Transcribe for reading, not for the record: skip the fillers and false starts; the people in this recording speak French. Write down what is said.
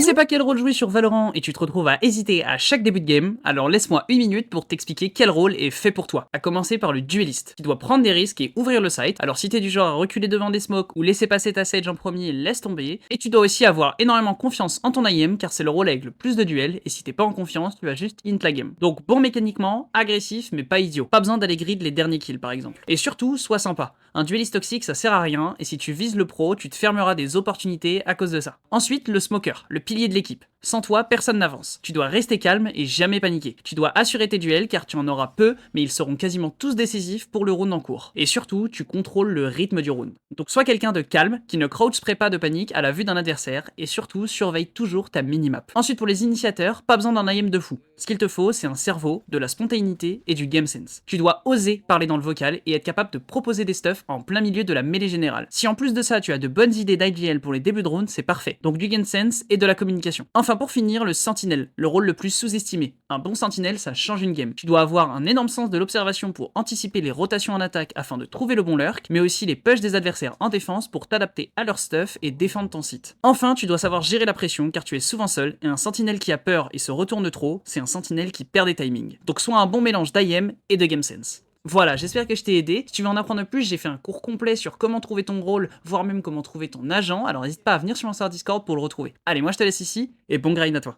sais pas quel rôle jouer sur Valorant et tu te retrouves à hésiter à chaque début de game, alors laisse-moi une minute pour t'expliquer quel rôle est fait pour toi. À commencer par le dueliste, qui doit prendre des risques et ouvrir le site. Alors si t'es du genre à reculer devant des smokes ou laisser passer ta Sage en premier, laisse tomber. Et tu dois aussi avoir énormément confiance en ton IM car c'est le rôle avec le plus de duels et si t'es pas en confiance, tu vas juste int la game. Donc bon mécaniquement, agressif mais pas idiot. Pas besoin d'aller grid les derniers kills par exemple. Et surtout, sois sympa. Un dueliste toxique ça sert à rien et si tu vises le pro, tu te fermeras des opportunités à cause de ça. Ensuite, le smoker, le pilier de l'équipe. Sans toi, personne n'avance. Tu dois rester calme et jamais paniquer. Tu dois assurer tes duels car tu en auras peu, mais ils seront quasiment tous décisifs pour le round en cours. Et surtout, tu contrôles le rythme du round. Donc sois quelqu'un de calme, qui ne crouch spray pas de panique à la vue d'un adversaire, et surtout, surveille toujours ta minimap. Ensuite, pour les initiateurs, pas besoin d'un IM de fou. Ce qu'il te faut, c'est un cerveau, de la spontanéité et du game sense. Tu dois oser parler dans le vocal et être capable de proposer des stuffs en plein milieu de la mêlée générale. Si en plus de ça, tu as de bonnes idées d'IGL pour les débuts de round, c'est parfait. Donc du game sense et de la communication. Enfin, pour finir, le sentinelle, le rôle le plus sous-estimé. Un bon sentinelle, ça change une game. Tu dois avoir un énorme sens de l'observation pour anticiper les rotations en attaque afin de trouver le bon lurk, mais aussi les push des adversaires en défense pour t'adapter à leur stuff et défendre ton site. Enfin, tu dois savoir gérer la pression car tu es souvent seul et un sentinelle qui a peur et se retourne trop, c'est un sentinelle qui perd des timings. Donc sois un bon mélange d'IM et de game sense. Voilà, j'espère que je t'ai aidé. Si tu veux en apprendre plus, j'ai fait un cours complet sur comment trouver ton rôle, voire même comment trouver ton agent, alors n'hésite pas à venir sur mon serveur Discord pour le retrouver. Allez, moi je te laisse ici, et bon grind à toi.